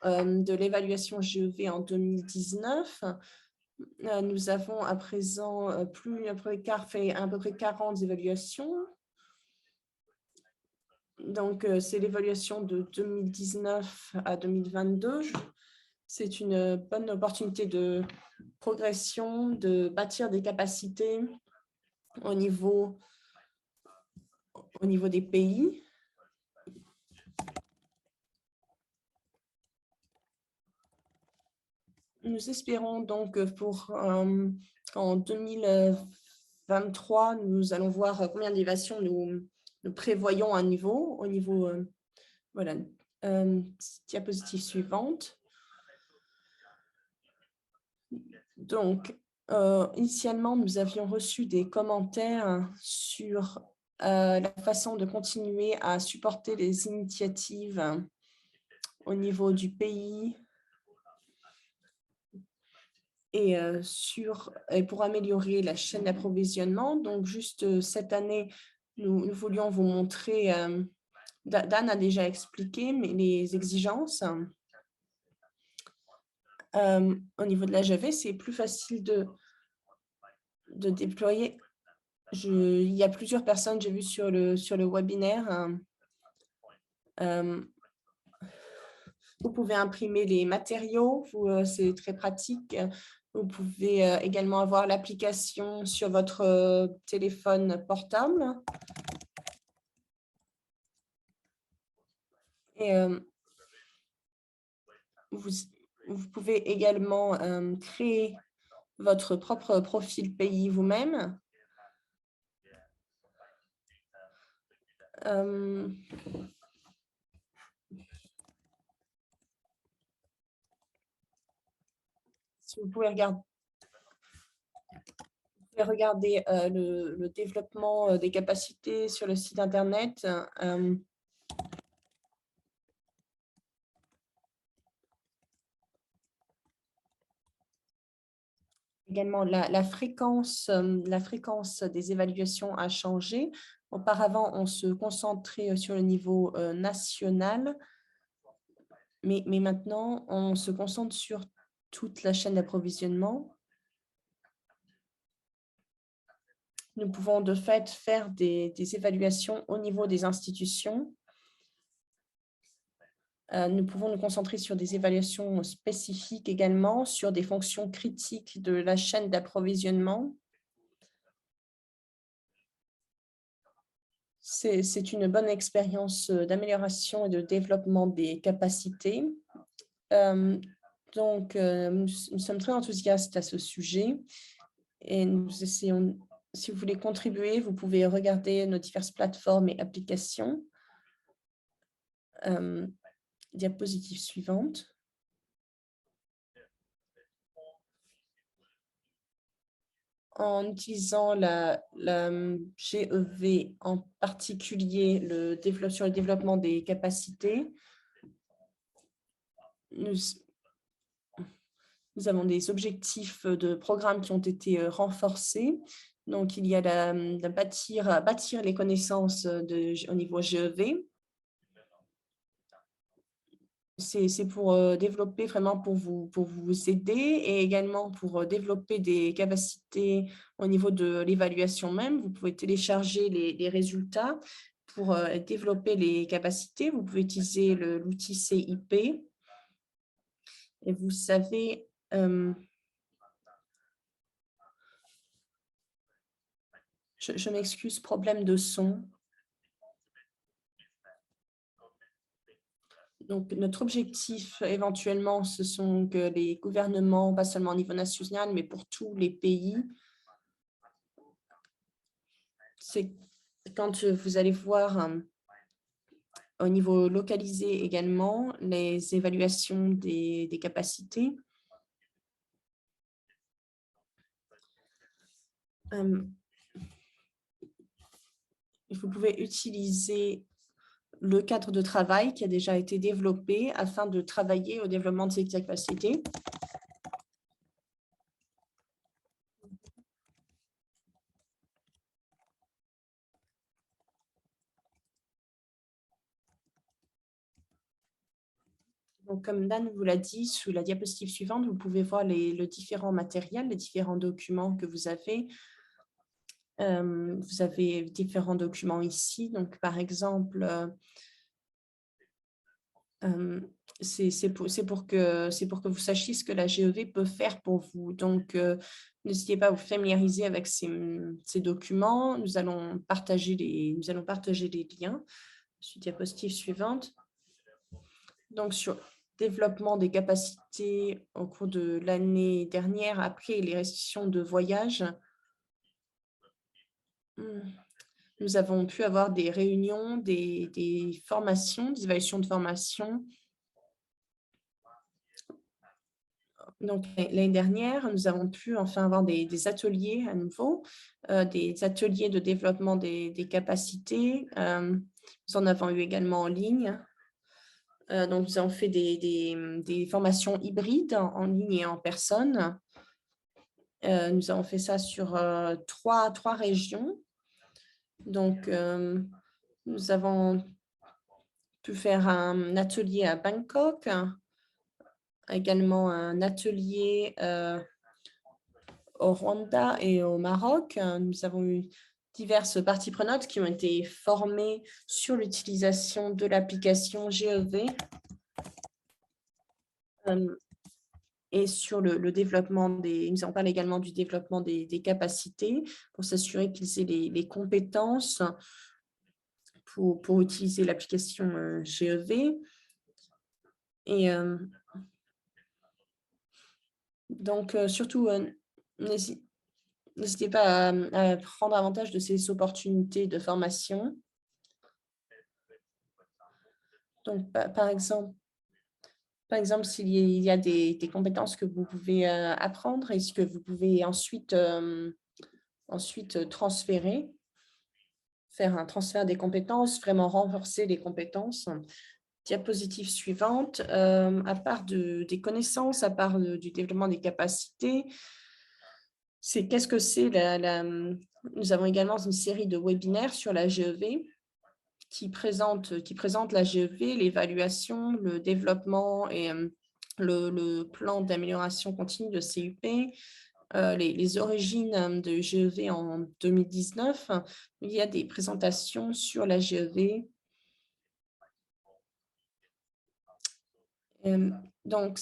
de l'évaluation GEV en 2019. Nous avons à présent fait à peu près 40 évaluations. Donc, c'est l'évaluation de 2019 à 2022. C'est une bonne opportunité de progression, de bâtir des capacités au niveau des pays. Nous espérons donc qu'en 2023, nous allons voir combien d'évaluations nous prévoyons au niveau, voilà, diapositive suivante. Donc, initialement, nous avions reçu des commentaires sur la façon de continuer à supporter les initiatives au niveau du pays et pour améliorer la chaîne d'approvisionnement. Donc, juste cette année, nous voulions vous montrer, Dan a déjà expliqué, mais les exigences. Au niveau de la GEV, c'est plus facile de déployer. Il y a plusieurs personnes, j'ai vu sur le webinaire. Vous pouvez imprimer les matériaux, c'est très pratique. Vous pouvez également avoir l'application sur votre téléphone portable. Et vous pouvez également créer votre propre profil pays vous-même. Si vous pouvez regarder le développement des capacités sur le site Internet. Également, la fréquence des évaluations a changé. Auparavant, on se concentrait sur le niveau national, mais maintenant, on se concentre sur toute la chaîne d'approvisionnement. Nous pouvons de fait faire des évaluations au niveau des institutions. Nous pouvons nous concentrer sur des évaluations spécifiques également, sur des fonctions critiques de la chaîne d'approvisionnement. C'est une bonne expérience d'amélioration et de développement des capacités. Donc, nous sommes très enthousiastes à ce sujet et nous essayons, si vous voulez contribuer, vous pouvez regarder nos diverses plateformes et applications. Diapositive suivante. En utilisant la GEV, en particulier sur le développement des capacités, nous avons des objectifs de programme qui ont été renforcés. Donc, il y a bâtir les connaissances au niveau GEV. C'est pour développer vraiment pour vous aider et également pour développer des capacités au niveau de l'évaluation même. Vous pouvez télécharger les résultats pour développer les capacités. Vous pouvez utiliser l'outil CIP. Et vous savez, je m'excuse, problème de son. Donc, notre objectif, éventuellement, ce sont que les gouvernements, pas seulement au niveau national, mais pour tous les pays, c'est quand vous allez voir au niveau localisé également les évaluations des capacités. Vous pouvez utiliser le cadre de travail qui a déjà été développé afin de travailler au développement de ces capacités. Donc, comme Dan vous l'a dit, sous la diapositive suivante, vous pouvez voir le différents matériels, les différents documents que vous avez. Vous avez différents documents ici. Donc, par exemple, c'est pour que vous sachiez ce que la GEV peut faire pour vous. Donc, n'hésitez pas à vous familiariser avec ces documents. Nous allons partager les liens. Sur diapositive suivante. Donc, sur développement des capacités au cours de l'année dernière, après les restrictions de voyage, nous avons pu avoir des réunions, des formations, des évaluations de formation. Donc, l'année dernière, nous avons pu enfin avoir des ateliers à nouveau, des ateliers de développement des capacités. Nous en avons eu également en ligne. Donc, nous avons fait des formations hybrides en ligne et en personne. Nous avons fait ça sur trois régions. Donc, nous avons pu faire un atelier à Bangkok, également un atelier au Rwanda et au Maroc. Nous avons eu diverses parties prenantes qui ont été formées sur l'utilisation de l'application GEV et sur le développement nous en parlé également du développement des capacités pour s'assurer qu'ils aient les compétences pour utiliser l'application GEV. Et donc, surtout, n'hésitez pas à prendre avantage de ces opportunités de formation. Donc, par exemple, s'il y a des compétences que vous pouvez apprendre et ce que vous pouvez ensuite transférer, faire un transfert des compétences, vraiment renforcer les compétences. Diapositive suivante, à part des connaissances, à part du développement des capacités, c'est qu'est-ce que c'est nous avons également une série de webinaires sur la GEV qui présente la GEV, l'évaluation, le développement et le plan d'amélioration continue de CUP, les origines de GEV en 2019. Il y a des présentations sur la GEV. Donc,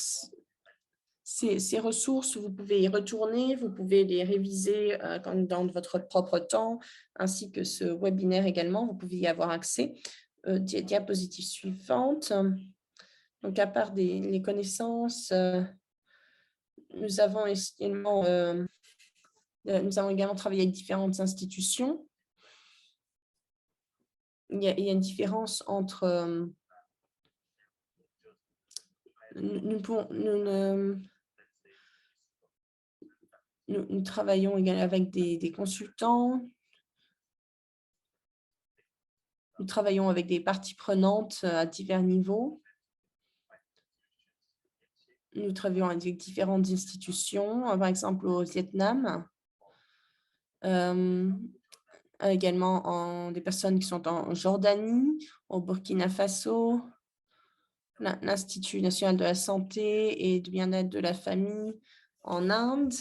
ces ressources, vous pouvez y retourner, vous pouvez les réviser dans votre propre temps, ainsi que ce webinaire également, vous pouvez y avoir accès. Diapositive suivante. Donc, à part les connaissances, nous avons également travaillé avec différentes institutions. Il y a une différence entre... Nous travaillons également avec des consultants. Nous travaillons avec des parties prenantes à divers niveaux. Nous travaillons avec différentes institutions, par exemple au Vietnam. Également des personnes qui sont en Jordanie, au Burkina Faso, l'Institut national de la santé et du bien-être de la famille en Inde,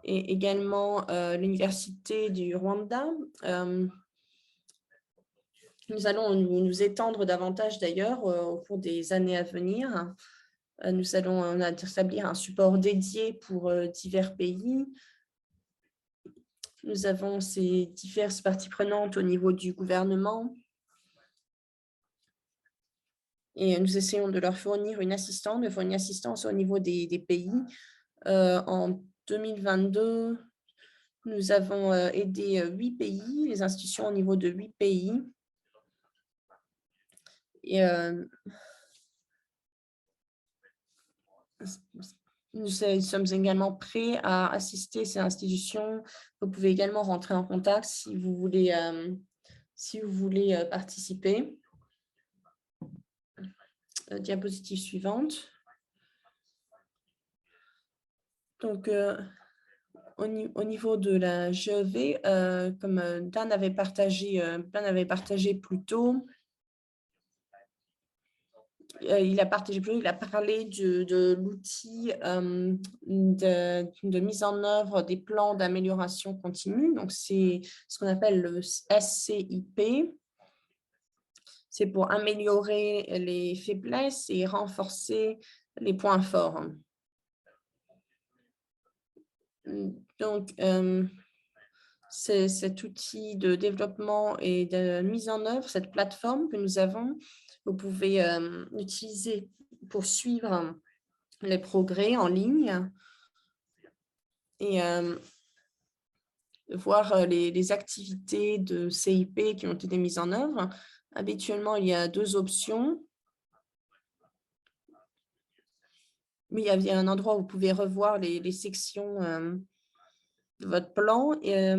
et également l'Université du Rwanda. Nous allons nous étendre davantage d'ailleurs au cours des années à venir. Nous allons établir un support dédié pour divers pays. Nous avons ces diverses parties prenantes au niveau du gouvernement et nous essayons de leur fournir une assistance au niveau des pays. En 2022, nous avons aidé 8 pays, les institutions au niveau de 8 pays. Et nous sommes également prêts à assister ces institutions. Vous pouvez également rentrer en contact si vous voulez participer. Diapositive suivante. Donc, au niveau de la GEV, comme Dan avait partagé plus tôt, il a parlé de l'outil de mise en œuvre des plans d'amélioration continue. Donc, c'est ce qu'on appelle le SCIP. C'est pour améliorer les faiblesses et renforcer les points forts. Donc, c'est cet outil de développement et de mise en œuvre, cette plateforme que nous avons, vous pouvez l'utiliser pour suivre les progrès en ligne et voir les activités de CIP qui ont été mises en œuvre. Habituellement, il y a 2 options. Mais il y a un endroit où vous pouvez revoir les sections de votre plan. Et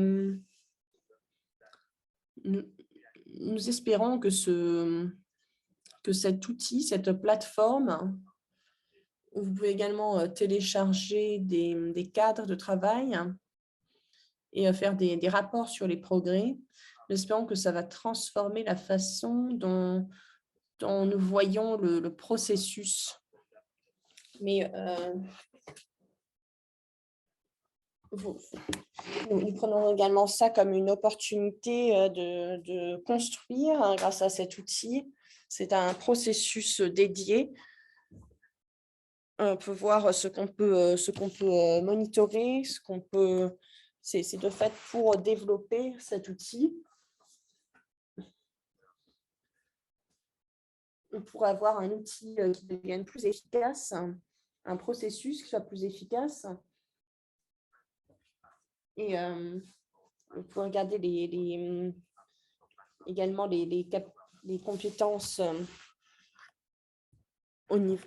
nous espérons que cet outil, cette plateforme, où vous pouvez également télécharger des cadres de travail et faire des rapports sur les progrès. Nous espérons que ça va transformer la façon dont nous voyons le processus. Mais nous prenons également ça comme une opportunité de construire grâce à cet outil. C'est un processus dédié. On peut voir ce qu'on peut monitorer, c'est de fait pour développer cet outil. Pour avoir un outil qui devienne plus efficace, un processus qui soit plus efficace. Et vous pouvez regarder également les compétences au niveau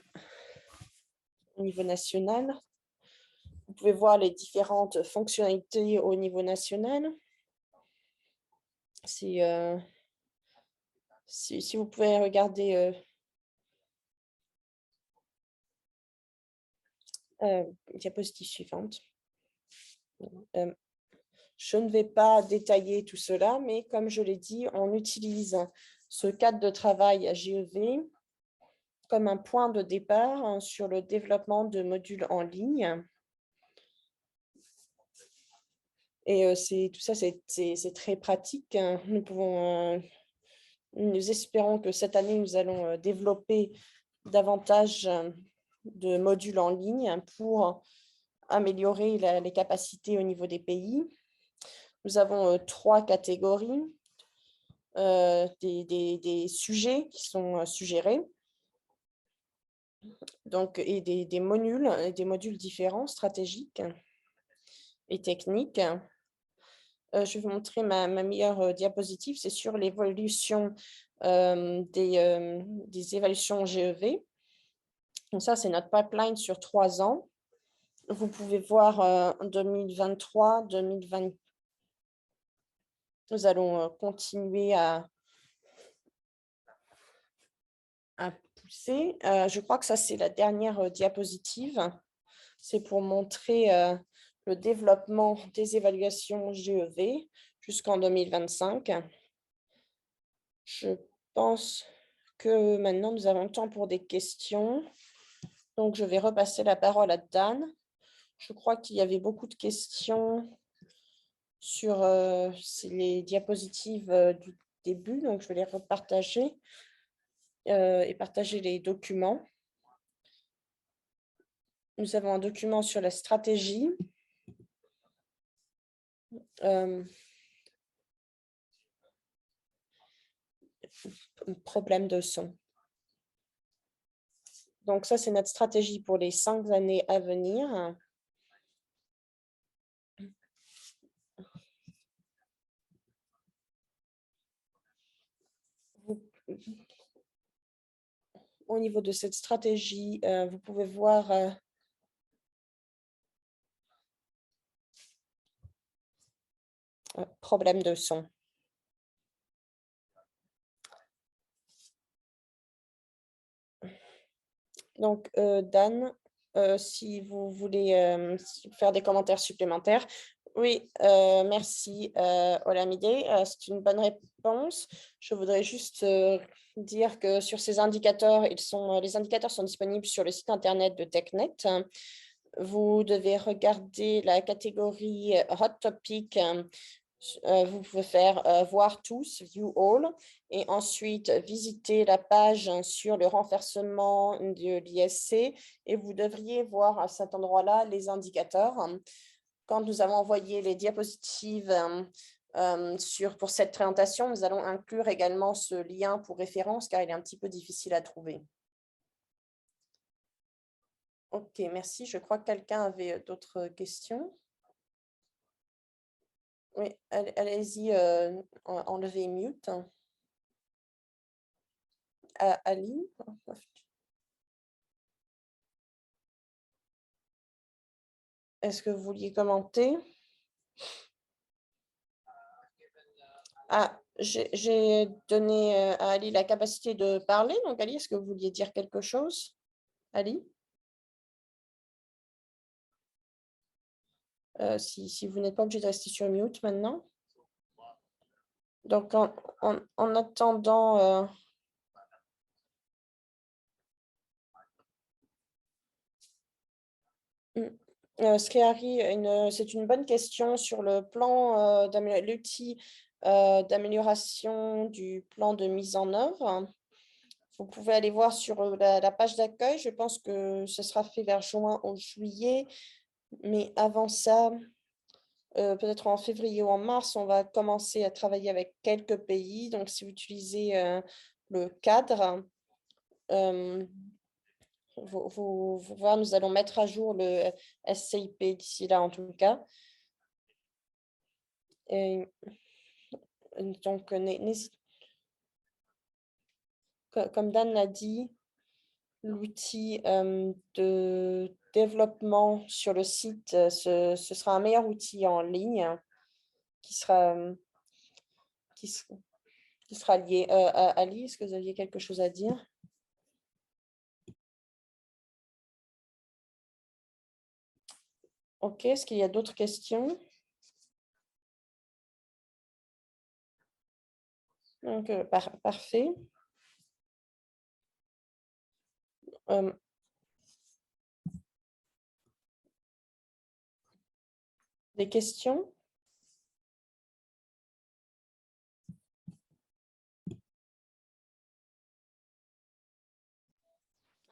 national. Vous pouvez voir les différentes fonctionnalités au niveau national. Si vous pouvez regarder diapositive suivante. Je ne vais pas détailler tout cela, mais comme je l'ai dit, on utilise ce cadre de travail GEV comme un point de départ sur le développement de modules en ligne. Et tout ça, c'est très pratique. Nous espérons que cette année, nous allons développer davantage de modules en ligne pour améliorer les capacités au niveau des pays. Nous avons 3 catégories, des sujets qui sont suggérés, donc, et des modules différents, stratégiques et techniques. Je vais vous montrer ma meilleure diapositive, c'est sur l'évolution des évaluations GEV. Donc ça, c'est notre pipeline sur 3 ans. Vous pouvez voir 2023, 2020. Nous allons continuer à pousser. Je crois que ça, c'est la dernière diapositive. C'est pour montrer le développement des évaluations GEV jusqu'en 2025. Je pense que maintenant, nous avons le temps pour des questions. Donc, je vais repasser la parole à Dan. Je crois qu'il y avait beaucoup de questions sur les diapositives du début. Donc, je vais les repartager et partager les documents. Nous avons un document sur la stratégie. Problème de son. Donc, ça, c'est notre stratégie pour les 5 années à venir. Au niveau de cette stratégie, vous pouvez voir problème de son. Donc, Dan, si vous voulez faire des commentaires supplémentaires. Oui, merci Olamide, c'est une bonne réponse. Je voudrais juste dire que sur ces indicateurs, les indicateurs sont disponibles sur le site internet de TechNet. Vous devez regarder la catégorie Hot Topic. Vous pouvez faire voir tous, view all, et ensuite visiter la page sur le renversement de l'ISC et vous devriez voir à cet endroit-là les indicateurs. Quand nous avons envoyé les diapositives pour cette présentation, nous allons inclure également ce lien pour référence car il est un petit peu difficile à trouver. Ok, merci. Je crois que quelqu'un avait d'autres questions. Oui, allez-y, enlevez mute. Ali. Est-ce que vous vouliez commenter? J'ai donné à Ali la capacité de parler. Donc, Ali, est-ce que vous vouliez dire quelque chose? Ali? Si vous n'êtes pas obligé de rester sur mute maintenant. Donc, en attendant... Sriari, c'est une bonne question sur le plan l'outil d'amélioration du plan de mise en œuvre. Vous pouvez aller voir sur la page d'accueil. Je pense que ce sera fait vers juin ou juillet. Mais avant ça, peut-être en février ou en mars, on va commencer à travailler avec quelques pays. Donc, si vous utilisez le cadre, nous allons mettre à jour le SCIP d'ici là, en tout cas. Et donc, comme Dan l'a dit, l'outil de développement sur le site, ce sera un meilleur outil en ligne qui sera lié. Ali, est-ce que vous aviez quelque chose à dire? OK, est-ce qu'il y a d'autres questions? Donc, parfait. Des questions?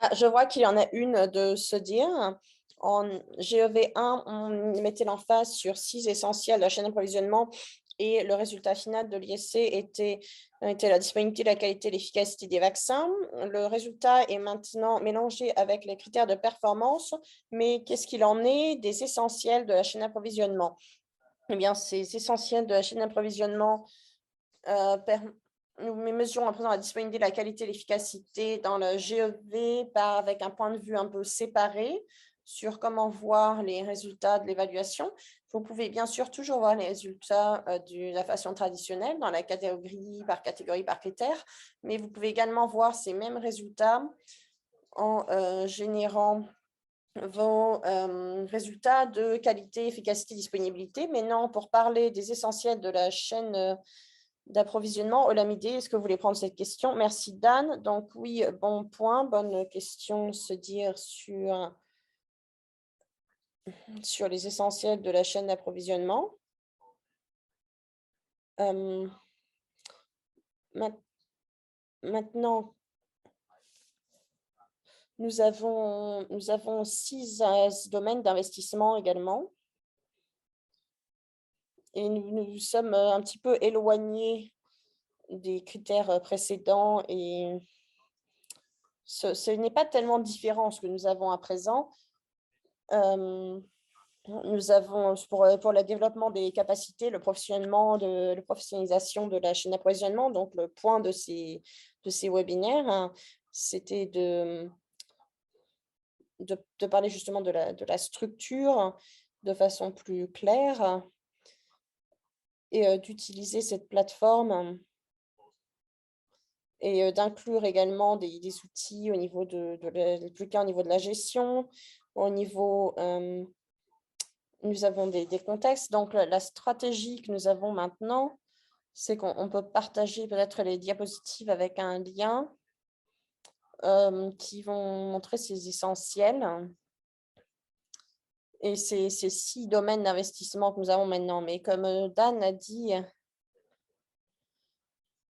Ah, je vois qu'il y en a une de se dire. En GEV1, on mettait l'emphase sur 6 essentiels de la chaîne d'approvisionnement et le résultat final de l'ISC était la disponibilité, la qualité, l'efficacité des vaccins. Le résultat est maintenant mélangé avec les critères de performance, mais qu'est-ce qu'il en est des essentiels de la chaîne d'approvisionnement? Eh bien, ces essentiels de la chaîne d'approvisionnement nous mesurons à présent la disponibilité, la qualité, l'efficacité dans le GEV avec un point de vue un peu séparé sur comment voir les résultats de l'évaluation. Vous pouvez bien sûr toujours voir les résultats de la façon traditionnelle dans la catégorie par critère, mais vous pouvez également voir ces mêmes résultats en générant vos résultats de qualité, efficacité, disponibilité. Maintenant, pour parler des essentiels de la chaîne d'approvisionnement, Olamide, est-ce que vous voulez prendre cette question? Merci Dan. Donc oui, bon point, bonne question, se dire sur les essentiels de la chaîne d'approvisionnement. Maintenant, nous avons 6 domaines d'investissement également. Et nous sommes un petit peu éloignés des critères précédents et ce n'est pas tellement différent ce que nous avons à présent. Nous avons pour le développement des capacités, le professionnalisation de la chaîne d'approvisionnement. Donc, le point de ces webinaires, hein, c'était de parler justement de la structure de façon plus claire et d'utiliser cette plateforme et d'inclure également des outils au niveau au niveau de la gestion, au niveau nous avons des contextes. Donc, la stratégie que nous avons maintenant, c'est qu'on peut partager peut-être les diapositives avec un lien qui vont montrer ces essentiels et ces 6 domaines d'investissement que nous avons maintenant. Mais comme Dan a dit,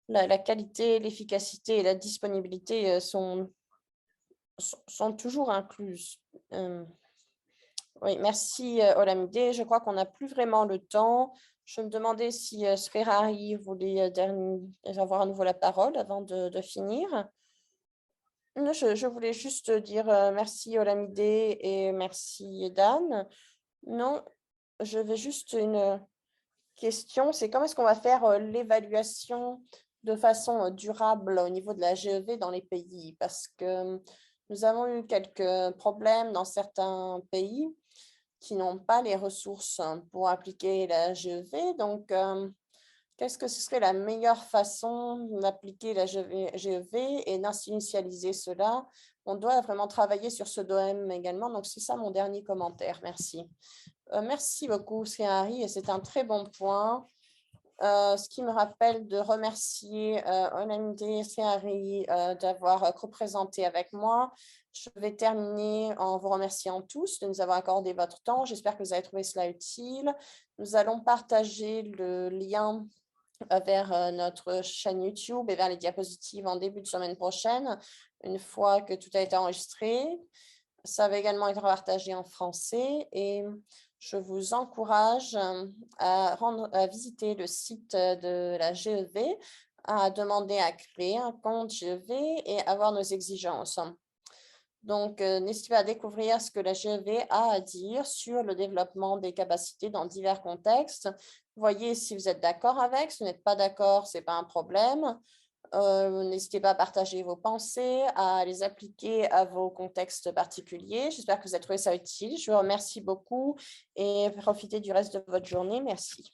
la qualité, l'efficacité et la disponibilité sont toujours incluses. Oui, merci Olamide. Je crois qu'on n'a plus vraiment le temps. Je me demandais si Sferrari voulait avoir à nouveau la parole avant de finir. Non, je voulais juste dire merci Olamide et merci Dan. Non, je vais juste une question, c'est comment est-ce qu'on va faire l'évaluation de façon durable au niveau de la GEV dans les pays? Parce que nous avons eu quelques problèmes dans certains pays qui n'ont pas les ressources pour appliquer la GEV. Donc, qu'est-ce que ce serait la meilleure façon d'appliquer la GEV et d'initialiser cela? On doit vraiment travailler sur ce domaine également. Donc, c'est ça mon dernier commentaire. Merci. Merci beaucoup, Sri, et c'est un très bon point. Ce qui me rappelle de remercier Olamide Sri d'avoir co-présenté avec moi. Je vais terminer en vous remerciant tous de nous avoir accordé votre temps. J'espère que vous avez trouvé cela utile. Nous allons partager le lien vers notre chaîne YouTube et vers les diapositives en début de semaine prochaine, une fois que tout a été enregistré. Ça va également être partagé en français et je vous encourage à visiter le site de la GEV, à demander à créer un compte GEV et avoir nos exigences. Donc, n'hésitez pas à découvrir ce que la GEV a à dire sur le développement des capacités dans divers contextes. Voyez si vous êtes d'accord avec. Si vous n'êtes pas d'accord, ce n'est pas un problème. N'hésitez pas à partager vos pensées, à les appliquer à vos contextes particuliers. J'espère que vous avez trouvé ça utile. Je vous remercie beaucoup et profitez du reste de votre journée. Merci.